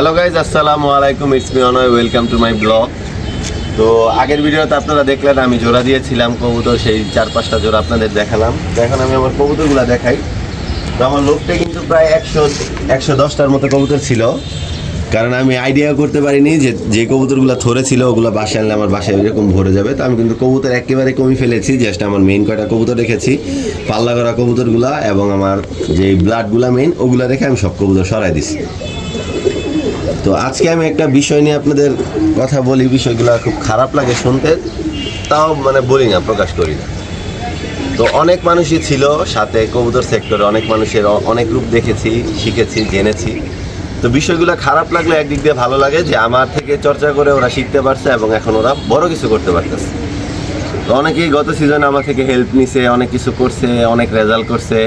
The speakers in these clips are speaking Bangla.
হ্যালো গাইজ, আসসালামু আলাইকুম। It's me Anay, welcome to my blog. তো আগের ভিডিওতে আপনারা দেখলেন আমি জোড়া দিয়েছিলাম কবুতর, সেই 4-5টা জোড়া আপনাদের দেখালাম। তো এখন আমি আমার কবুতরগুলো দেখাই। তো আমার লোকটা কিন্তু প্রায় 110টার মতো কবুতর ছিল, কারণ আমি আইডিয়া করতে পারিনি যে কবুতরগুলো থরে ছিল ওগুলো বাসায় আনলে আমার বাসায় এরকম ভরে যাবে। তো আমি কিন্তু কবুতর একেবারে কমই ফেলেছি। জাস্ট আমার মেইন কয়টা কবুতর রেখেছি, পাল্লা করা কবুতরগুলা এবং আমার যে ব্লাডগুলা মেইন ওগুলো রেখে আমি সব কবুতর সরাই দিছি। তো আজকে আমি একটা বিষয় নিয়ে আপনাদের কথা বলি, বিষয়গুলো খুব খারাপ লাগে শুনতে, তাও বলি না, প্রকাশ করি না। তো অনেক মানুষই ছিল সাথে, কবুতর সেক্টরে অনেক মানুষের অনেক রূপ দেখেছি, শিখেছি, জেনেছি। তো বিষয়গুলো খারাপ লাগলে একদিক দিয়ে ভালো লাগে যে আমার থেকে চর্চা করে ওরা শিখতে পারছে এবং এখন ওরা বড় কিছু করতে পারতেছে। তো অনেকেই গত সিজনে আমার থেকে হেল্প নিছে, অনেক কিছু করছে, অনেক রেজাল্ট করছে,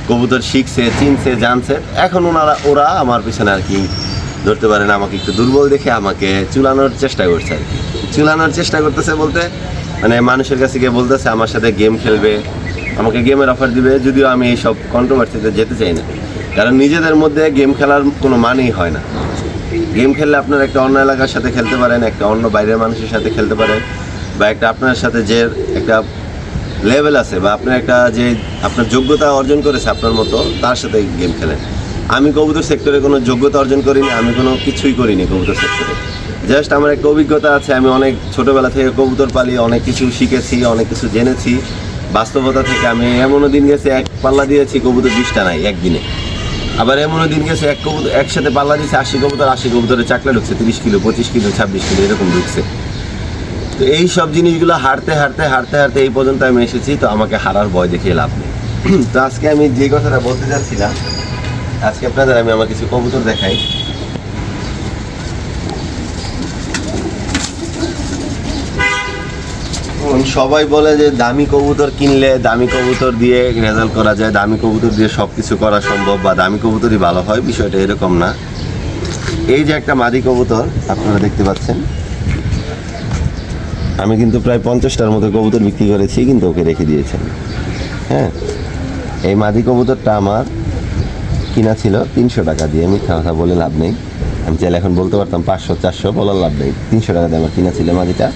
কবুতর শিখছে, চিনছে, জানছে। এখন ওরা আমার পিছনে আর কি ধরতে পারেন আমাকে একটু দুর্বল দেখে আমাকে চুলানোর চেষ্টা করছে আর কি। চুলানোর চেষ্টা করতেছে বলতে মানুষের কাছে গিয়ে বলতেছে আমার সাথে গেম খেলবে, আমাকে গেমের অফার দিবে, যদিও আমি এইসব কন্ট্রোভার্সিতে যেতে চাই না। কারণ নিজেদের মধ্যে গেম খেলার কোনো মানেই হয় না। গেম খেললে আপনার একটা অন্য এলাকার সাথে খেলতে পারেন, একটা অন্য বাইরের মানুষের সাথে খেলতে পারেন, বা একটা আপনার সাথে যে একটা লেভেল আছে বা আপনার একটা যে আপনার যোগ্যতা অর্জন করেছে আপনার মতো, তার সাথে গেম খেলেন। আমি কবুতর সেক্টরে কোনো যোগ্যতা অর্জন করিনি, আমি কোনো কিছুই করিনি কবুতর সেক্টরে। জাস্ট আমার একটা অভিজ্ঞতা আছে, আমি অনেক ছোটোবেলা থেকে কবুতর পালি, অনেক কিছু শিখেছি, অনেক কিছু জেনেছি বাস্তবতা থেকে। আমি এমনও দিন গেছে এক পাল্লা দিয়েছি কবুতর 20টা নাই একদিনে। আবার এমনও দিন গেছে একসাথে পাল্লা দিয়েছে 80 কবুতরের চাকলা ঢুকছে, 30 কিলো, 25 কিলো, 26 কিলো এরকম ঢুকছে। তো এই সব জিনিসগুলো হারতে এই পর্যন্ত আমি এসেছি। তো আমাকে হারার ভয় দেখিয়ে লাভ নেই। তো আজকে আমি যে কথাটা বলতে চাচ্ছিলাম, আজকে আপনাদের আমি আমার কিছু কবুতর দেখাই। সবাই বলে যে দামি কবুতর কিনলে দামি কবুতর দিয়ে রেজাল্ট করা যায়, দামি কবুতর দিয়ে সব কিছু করা সম্ভব, বা দামি কবুতরই ভালো হয়। বিষয়টা এরকম না। এই যে একটা মাদি কবুতর আপনারা দেখতে পাচ্ছেন, আমি কিন্তু প্রায় 50টার মতো কবুতর বিক্রি করেছি, কিন্তু ওকে রেখে দিয়েছেন। হ্যাঁ, এই মাদি কবুতরটা আমার কিনা ছিল 300 টাকা দিয়ে। মিথ্যা কথা বলে লাভ নেই, আমি চাইলে এখন বলতে পারতাম 500-400, বলার লাভ নেই। 300 টাকা দিয়ে আমার কিনা ছিল মাদিটা।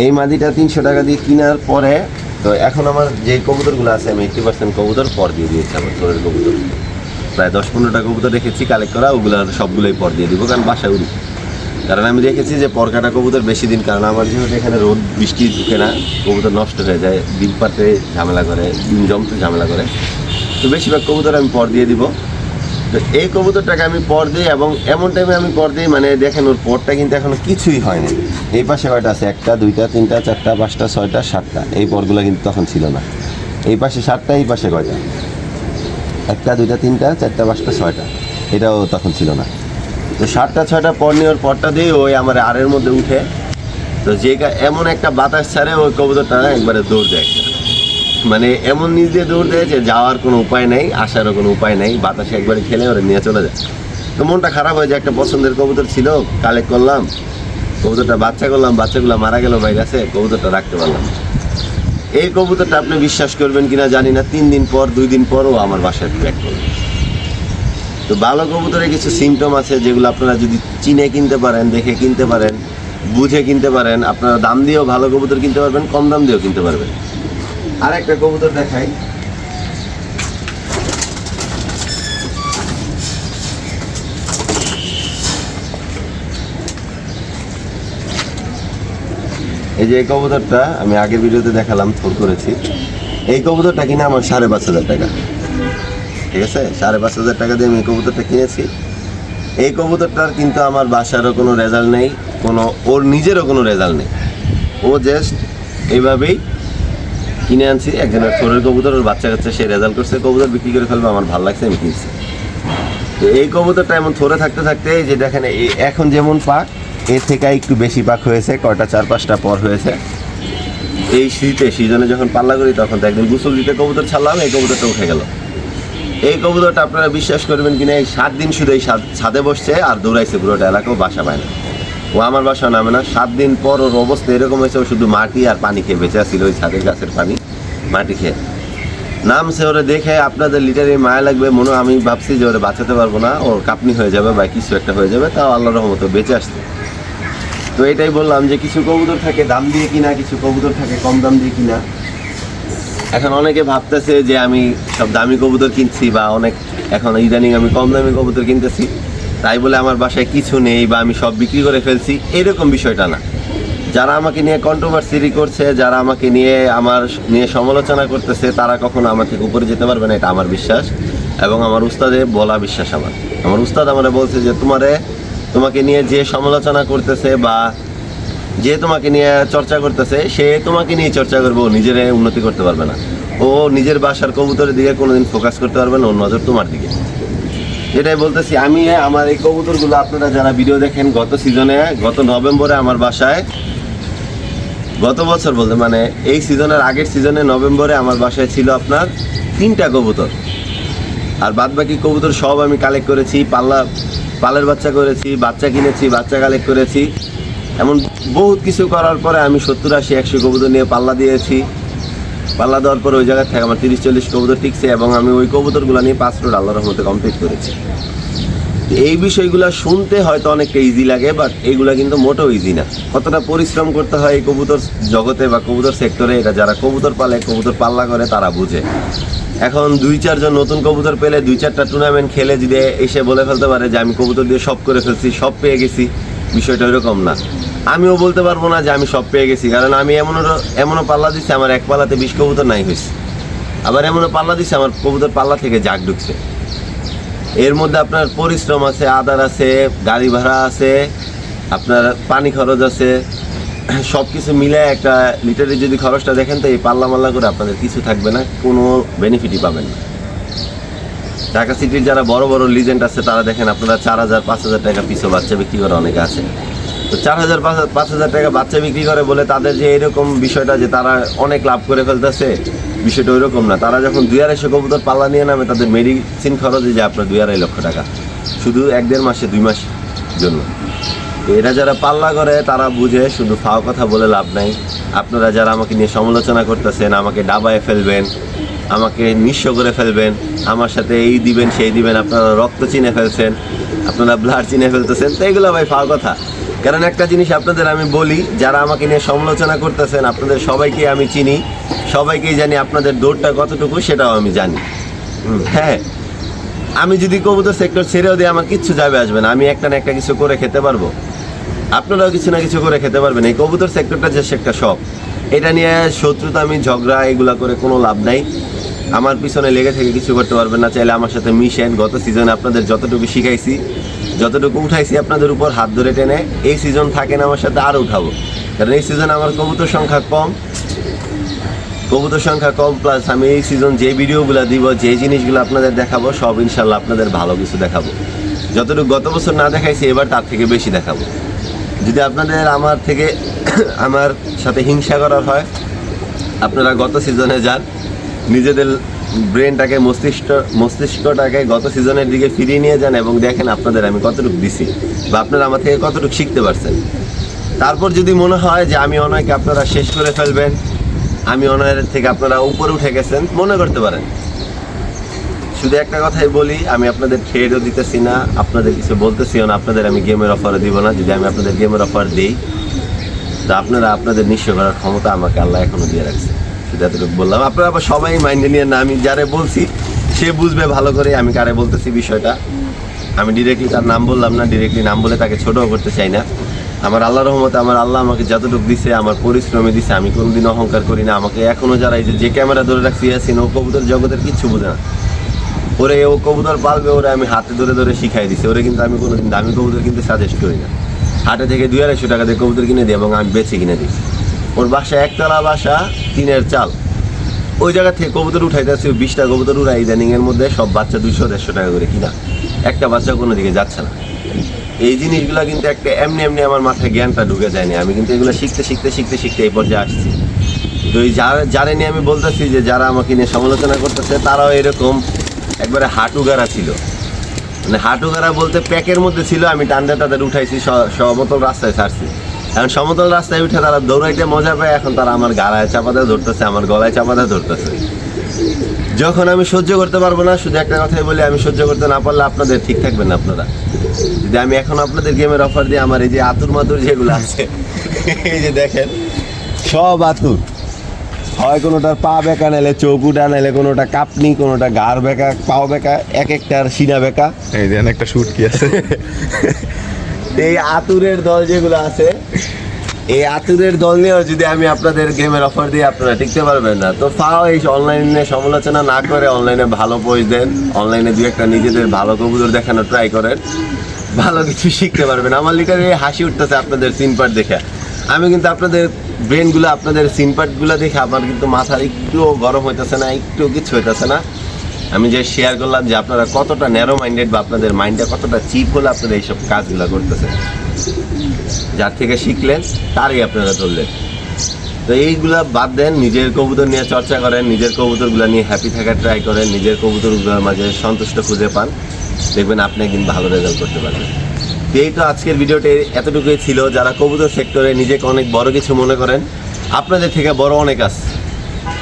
এই মাদিটা 300 টাকা দিয়ে কেনার পরে, তো এখন আমার যে কবুতরগুলো আছে আমি 80% কবুতর পর দিয়ে দিয়েছি। আমার ছোটের কবুতর প্রায় 10-15টা কবুতর রেখেছি কালেক্ট করা, ওগুলোর সবগুলোই পর দিয়ে দিব, কারণ বাসায় উড়ি। কারণ আমি দেখেছি যে পর কাটা কবুতর বেশি দিন, কারণ আমার যেহেতু এখানে রোদ বৃষ্টি ঢুকে না, কবুতর নষ্ট হয়ে যায়, ডিম পাতে ঝামেলা করে, ডিম জমতে ঝামেলা করে। তো বেশিরভাগ কবুতর আমি পর দিয়ে দিব। তো এই কবুতরটাকে আমি পর দিই, এবং এমন টাইমে আমি পর দিই দেখেন ওর পরটা কিন্তু এখনো কিছুই হয়নি। এই পাশে কয়টা আছে? 1টা, 2টা, 3টা, 4টা, 5টা, 6টা, 7টা। এই পরগুলো কিন্তু তখন ছিল না। এই পাশে 7টা, এই পাশে কয়টা? 1টা, 2টা, 3টা, 4টা, 5টা, 6টা। এটাও তখন ছিল না। তো 7টা 6টা পর নিয়ে ওর পরটা দিয়ে ওই আমার আড়ের মধ্যে উঠে, তো এমন একটা বাতাস ছাড়ে ওই কবুতরটা একবারে দৌড় দেয়। এমন নিজ দিয়ে দৌড় দেয় যে যাওয়ার কোনো উপায় নেই, আসারও কোনো উপায় নেই, বাতাসে একবারে খেলে ওরা নিয়ে চলে যায়। তো মনটা খারাপ হয় যে একটা পছন্দের কবুতর ছিল, কালেক্ট করলাম, কবুতরটা বাচ্চা করলাম, বাচ্চাগুলো মারা গেল ভাই কাছে, কবুতরটা রাখতে পারলাম। এই কবুতরটা আপনি বিশ্বাস করবেন কিনা জানি না, 3 দিন পর 2 দিন পরও আমার বাসায় ব্যাক করবে। তো ভালো কবুতরের কিছু সিমটম আছে যেগুলো আপনারা যদি চিনে কিনতে পারেন, দেখে কিনতে পারেন, বুঝে কিনতে পারেন, আপনারা দাম দিয়েও ভালো কবুতর কিনতে পারবেন, কম দাম দিয়েও কিনতে পারবেন। আর একটা কবুতর দেখাই। এই যে এই কবুতরটা আমি আগের ভিডিওতে দেখালাম, থোর করেছি। এই কবুতরটা কিনা আমার 5,500 টাকা। ঠিক আছে, 5,500 টাকা দিয়ে আমি এই কবুতরটা কিনেছি। এই কবুতরটার কিন্তু আমার বাসারও কোনো রেজাল্ট নেই, ওর নিজেরও কোনো রেজাল্ট নেই। ও জাস্ট এইভাবেই কিনে আনছি। একজনের থোরের কবুতর, ওর বাচ্চা কাচ্চা, সে রেজাল্ট করছে, কবুতর বিক্রি করে ফেলবে, আমার ভালো লাগছে, আমি কিনছি। তো এই কবুতরটা এমন থোরে থাকতে এই যে দেখেন, এখন যেমন পাক, এর থেকে একটু বেশি পাক হয়েছে, কয়টা 4-5টা পর হয়েছে। এই সিজনে যখন পাল্লা করি তখন তো একদিন গোসল দিতে কবুতর ছাড়লাম, এই কবুতরটা উঠে গেল। এই কবুতরটা আপনারা বিশ্বাস করবেন কিনা, এই 7 দিন শুধু এই ছাদে বসছে আর দৌড়াইছে পুরোটা এলাকাও, বাসা পায় না। ও আমার বাসা নামে না। 7 দিন পর ওর অবস্থা এরকম হয়েছে, ও শুধু মাটি আর পানি খেয়ে বেঁচে আসছিল, ওই ছাদের গাছের পানি, মাটি খেয়ে। নামছে ওরে দেখে আপনাদের লিটারে মায়া লাগবে, মনে হয় আমি ভাবছি যে ওরে বাঁচাতে পারবো না, ওর কাঁপনি হয়ে যাবে বা কিছু একটা হয়ে যাবে, তাও আল্লাহর রহমতে বেঁচে আসছে। তো এটাই বললাম যে কিছু কবুতর থাকে দাম দিয়ে কিনা, কিছু কবুতর থাকে কম দাম দিয়ে কিনা। এখন অনেকে ভাবতেছে যে আমি সব দামি কবুতর কিনছি বা অনেক এখন ইদানিং আমি কম দামি কবুতর কিনতেছি, তাই বলে আমার বাসায় কিছু নেই বা আমি সব বিক্রি করে ফেলছি, এরকম বিষয়টা না। যারা আমাকে নিয়ে কন্ট্রোভার্সি করছে, যারা আমাকে নিয়ে সমালোচনা করতেছে, তারা কখনো আমার থেকে উপরে যেতে পারবে না, এটা আমার বিশ্বাস এবং আমার উস্তাদের বলা বিশ্বাস। আমার উস্তাদ আমারে বলছে যে তোমাকে নিয়ে যে সমালোচনা করতেছে বা যে তোমাকে নিয়ে চর্চা করতেছে, সে তোমাকে নিয়ে চর্চা করবে, ও নিজের উন্নতি করতে পারবে না, ও নিজের বাসার কবুতরের দিকে কোনোদিন ফোকাস করতে পারবে না, ওর নজর তোমার দিকে। এটাই বলতেছি আমি। আমার এই কবুতরগুলো আপনারা যারা ভিডিও দেখেন, গত নভেম্বরে আমার বাসায়, গত বছর বলতে মানে এই সিজনের আগের সিজনে নভেম্বরে আমার বাসায় ছিল আপনার 3টা কবুতর, আর বাদ বাকি কবুতর সব আমি কালেক্ট করেছি, পালের বাচ্চা করেছি, বাচ্চা কিনেছি, বাচ্চা কালেক্ট করেছি, এমন বহুত কিছু করার পরে আমি 70-80-100 কবুতর নিয়ে পাল্লা দিয়েছি। পাল্লা দেওয়ার পরে ওই জায়গার থেকে আমার 30-40 কবুতর টিকছে এবং আমি ওই কবুতরগুলো নিয়ে 5 রোড আল্লাহর রহমতে কমপ্লিট করেছি। এই বিষয়গুলো শুনতে হয়তো অনেকটা ইজি লাগে, বাট এইগুলা কিন্তু মোটেও ইজি না। কতটা পরিশ্রম করতে হয় এই কবুতর জগতে বা কবুতর সেক্টরে, এটা যারা কবুতর পালে, কবুতর পাল্লা করে, তারা বুঝে। এখন 2-4 জন নতুন কবুতর পেলে 2-4টা টুর্নামেন্ট খেলে যদি এসে বলে ফেলতে পারে যে আমি কবুতর দিয়ে সব করে ফেলছি, সব পেয়ে গেছি, বিষয়টা ওইরকম না। আমিও বলতে পারবো না যে আমি সব পেয়ে গেছি, কারণ আমি এমনও পাল্লা দিচ্ছি আমার এক পাল্লাতে 20 কবুতর নাই হয়েছে, আবার এমনও পাল্লা দিচ্ছি আমার কবুতর পাল্লা থেকে জাগ ঢুকছে। এর মধ্যে আপনার পরিশ্রম আছে, আদার আছে, গাড়ি ভাড়া আছে, আপনার পানি খরচ আছে, সব কিছু মিলে একটা লিটারে যদি খরচটা দেখেন, তো এই পাল্লা মাল্লা করে আপনাদের কিছু থাকবে না, কোনো বেনিফিটই পাবেন না। ঢাকা সিটির যারা বড় বড় লিজেন্ড আছে, তারা দেখেন আপনারা 4,000-5,000 টাকা পিছু বাচ্চা বিক্রি করে অনেকে আছে। তো 4,000-5,000 টাকা বাচ্চা বিক্রি করে বলে তাদের যে এরকম বিষয়টা যে তারা অনেক লাভ করে ফেলতেছে, বিষয়টা ওইরকম না। তারা যখন 2-250 কবুতর পাল্লা নিয়ে নামে, তাদের মেডিসিন খরচে যায় আপনার 2-2.5 লক্ষ টাকা, শুধু 1-1.5 মাসে 2 মাস জন্য। এরা যারা পাল্লা করে তারা বুঝে, শুধু ফাও কথা বলে লাভ নাই। আপনারা যারা আমাকে নিয়ে সমালোচনা করতেছেন, আমাকে ডাবায় ফেলবেন, আমাকে নিঃস্ব করে ফেলবেন, আমার সাথে এই দিবেন সেই দিবেন, আপনারা রক্ত চিনে ফেলছেন, আপনারা ব্লাড চিনে ফেলতেছেন, তো এগুলো ভাই ফাও কথা। কারণ একটা জিনিস আপনাদের আমি বলি, যারা আমাকে নিয়ে সমালোচনা করতেছেন, আপনাদের সবাইকে আমি চিনি, সবাইকেই জানি, আপনাদের দৌড়টা কতটুকু সেটাও আমি জানি। হ্যাঁ, আমি যদি কবুতর সেক্টর ছেড়েও দিই, আমার কিচ্ছু যাবে আসবে না, আমি একটা না একটা কিছু করে খেতে পারবো, আপনারাও কিছু না কিছু করে খেতে পারবেন। এই কবুতর সেক্টরটা যে একটা শখ, এটা নিয়ে শত্রুতা আমি ঝগড়া এগুলা করে কোনো লাভ নাই। আমার পিছনে লেগে থেকে কিছু করতে পারবেন না। চাইলে আমার সাথে মিশেন, গত সিজনে আপনাদের যতটুকু শিখাইছি, যতটুকু উঠাইছি আপনাদের উপর হাত ধরে টেনে, এই সিজন থাকেন আমার সাথে আরও উঠাবো, কারণ এই সিজনে আমার কবুতর সংখ্যা কম, প্লাস আমি এই সিজন যে ভিডিওগুলো দিব, যে জিনিসগুলো আপনাদের দেখাবো, সব ইনশাল্লাহ আপনাদের ভালো কিছু দেখাবো। যতটুকু গত বছর না দেখাইছি, এবার তার থেকে বেশি দেখাবো। যদি আপনাদের আমার সাথে হিংসা করার হয়, আপনারা গত সিজনে যান, নিজেদের ব্রেনটাকে মস্তিষ্কটাকে গত সিজনের দিকে ফিরিয়ে নিয়ে যান এবং দেখেন আপনাদের আমি কতটুকু দিছি বা আপনারা আমার থেকে কতটুকু শিখতে পারছেন। তারপর যদি মনে হয় যে আমি অনয়কে আপনারা শেষ করে ফেলবেন, আমি অনয়ের থেকে আপনারা উপরে উঠে গেছেন, মনে করতে পারেন। শুধু একটা কথাই বলি, আমি আপনাদের ট্রেডও দিতেছি না, আপনাদের কিছু বলতেছিও না, আপনাদের আমি গেমের অফারও দিব না। যদি আমি আপনাদের গেমের অফার দিই, তা আপনারা আপনাদের নিঃস্ব করার ক্ষমতা আমাকে আল্লাহ এখনও দিয়ে রাখছে। শুধু এতটুকু বললাম। আপনারা আবার সবাই মাইন্ডে নিয়ে না, আমি যারে বলছি সে বুঝবে ভালো করে আমি কারে বলতেছি বিষয়টা। আমি ডিরেক্টলি তার নাম বললাম না, ডিরেক্টলি নাম বলে তাকে ছোটও করতে চাই না। আমার আল্লাহ রহমতে আমার আল্লাহ আমাকে যতটুকু দিছে, আমার পরিশ্রমে দিছে, আমি কোনোদিন অহংকার করি না। আমাকে এখনও যারা এই যে ক্যামেরা ধরে রাখছি ইয়াসিন, ও কবুতর জগতের কিচ্ছু বোঝে না, ওরে ও কবুতর পালবে, ওরে আমি হাতে ধরে ধরে শিখাই দিছি। ওরে কিন্তু আমি কোনোদিন দামি কবুতর কিন্তু সাজেস্ট করি না। হাটে থেকে 200-250 টাকা দিয়ে কবুতর কিনে দিই এবং আমি বেছে কিনে দিই। ওর বাসা একতলা বাসা, টিনের চাল, ওই জায়গা থেকে কবুতর উঠাইতেছি, 20টা কবুতর উড়াই ইদানিংয়ের মধ্যে, সব বাচ্চা 200-150 টাকা করে কিনা, একটা বাচ্চা কোনো দিকে যাচ্ছে না। এই জিনিসগুলো কিন্তু একটা এমনি আমার মাথায় জ্ঞানটা ঢুকে যায়নি, আমি কিন্তু এগুলো শিখতে এই পর্যায়ে আসছি। তো এই যারা নিয়ে আমি বলতেছি যে যারা আমাকে নিয়ে সমালোচনা করতেছে, তারাও এরকম একবারে হাঁটুগাড়া ছিল, মানে হাঁটুগাড়া বলতে প্যাকের মধ্যে ছিল। আমি টান্ডা তাদের উঠাইছি, সমতল রাস্তায় ছাড়ছি। এখন সমতল রাস্তায় উঠে তারা দৌড়াইতে মজা পায়, এখন তারা আমার গাড়ায় চাপাতে ধরতেছে, আমার গলায় চাপাতে ধরতেছে। যখন আমি সহ্য করতে পারবো না, শুধু একটা কথাই বলি, আমি সহ্য করতে না পারলে আপনাদের ঠিক থাকবেন না আপনারা। যদি আমি এখন আপনাদের গেমের অফার দিই, আমার এই যে আতুর মাতুর যেগুলো আছে এই যে দেখেন সব আতুর, হয় কোনোটার পা বেঁকা, নাইলে চৌকুটা, নাইলে কোনোটা কাপনি, কোনোটা গাড় বেঁকা, পাও বেঁকা, এক একটার সিনা বেঁকা। এই দেন একটা শুট কি আছে। এই আতুরের দল যেগুলো আছে, এই আতুরের দল নিয়েও যদি আমি আপনাদের গেমের অফার দিই, আপনারা টিকতে পারবেন না। তো ফাও এই অনলাইনে সমালোচনা না করে অনলাইনে ভালো পোস্ট দেন, অনলাইনে দু একটা নিজেদের ভালো কবুতর দেখানো ট্রাই করেন, ভালো কিছু শিখতে পারবেন। আমার লিটারে হাসি উঠতেছে আপনাদের সিনপার্ট দেখে। আমি কিন্তু আপনাদের ব্রেনগুলো, আপনাদের সিনপার্টগুলো দেখে আমার কিন্তু মাথার একটুও গরম হইতেছে না, একটু কিছু হইতেছে না। আমি যে শেয়ার করলাম যে আপনারা কতটা ন্যারো মাইন্ডেড বা আপনাদের মাইন্ডটা কতটা চিপ হলে আপনারা এইসব কাজগুলো করতেছেন, যার থেকে শিখলেন তারই আপনারা ধরলেন। তো এইগুলা বাদ দেন, নিজের কবুতর নিয়ে চর্চা করেন, নিজের কবুতরগুলো নিয়ে হ্যাপি থাকার ট্রাই করেন, নিজের কবুতরগুলোর মাঝে সন্তুষ্ট খুঁজে পান, দেখবেন আপনি একদিন ভালো রেজাল্ট করতে পারবেন। তো এই তো আজকের ভিডিওটি এতটুকুই ছিল। যারা কবুতর সেক্টরে নিজেকে অনেক বড় কিছু মনে করেন, আপনাদের থেকে বড় অনেক আছে,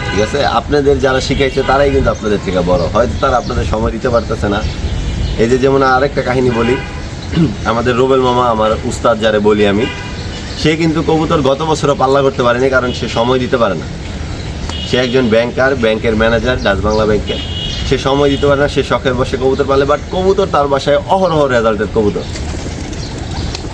ঠিক আছে? আপনাদের যারা শিখাইছে তারাই কিন্তু আপনাদের থেকে বড়, হয়তো তারা আপনাদের সময় দিতে পারতেছে না। এই যে যেমন আরেকটা কাহিনী বলি, আমাদের রুবেল মামা, আমার উস্তাদ যারে বলি আমি, সে কিন্তু কবুতর গত বছরও পাল্লা করতে পারেনি, কারণ সে সময় দিতে পারে না। সে একজন ব্যাংকার, ব্যাংকের ম্যানেজার, ডাচ বাংলা ব্যাংকে। সে সময় দিতে পারে না, সে শখের বসে কবুতর পালে, বাট কবুতর তার বাসায় অহরহ রেজাল্টের কবুতর।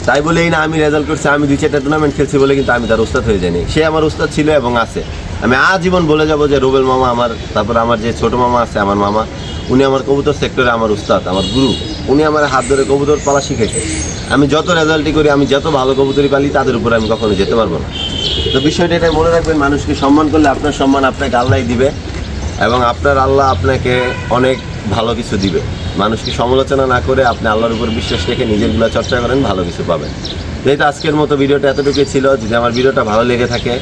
তাই বলেই না আমি রেজাল্ট করছি, আমি 2-4টা টুর্নামেন্ট খেলছি বলে কিন্তু আমি তার উস্তাদ হয়ে যাইনি। সে আমার উস্তাদ ছিল এবং আছে। আমি আজীবন বলে যাব যে রুবেল মামা আমার, তারপর আমার যে ছোট মামা আছে, আমার মামা, উনি আমার কবুতর সেক্টরে আমার উস্তাদ, আমার গুরু। উনি আমার হাত ধরে কবুতর পালা শিখেছে। আমি যত রেজাল্টই করি, আমি যত ভালো কবুতরই পালি, তাদের উপরে আমি কখনো যেতে পারবো না। তো বিষয়টা এটাই মনে রাখবেন, মানুষকে সম্মান করলে আপনার সম্মান আপনাকে আল্লাহই দিবে, এবং আপনার আল্লাহ আপনাকে অনেক ভালো কিছু দিবে। মানুষকে সমালোচনা না করে আপনি আল্লাহর উপর বিশ্বাস রেখে নিজেরগুলো চর্চা করেন, ভালো কিছু পাবেন। যেহেতু আজকের মতো ভিডিওটা এতটুকুই ছিল। যদি আমার ভিডিওটা ভালো লেগে থাকে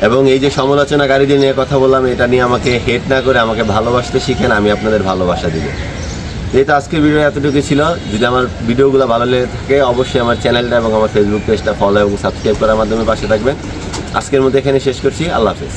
এবং এই যে সমালোচনাকারীদের নিয়ে কথা বললাম, এটা নিয়ে আমাকে হেট না করে আমাকে ভালোবাসতে শিখেন, আমি আপনাদের ভালোবাসা দিব। যেহেতু আজকের ভিডিও এতটুকুই ছিল। যদি আমার ভিডিওগুলো ভালো লেগে থাকে, অবশ্যই আমার চ্যানেলটা এবং আমার ফেসবুক পেজটা ফলো এবং সাবস্ক্রাইব করার মাধ্যমে পাশে থাকবেন। আজকের মতো এখানে শেষ করছি। আল্লাহ হাফেজ।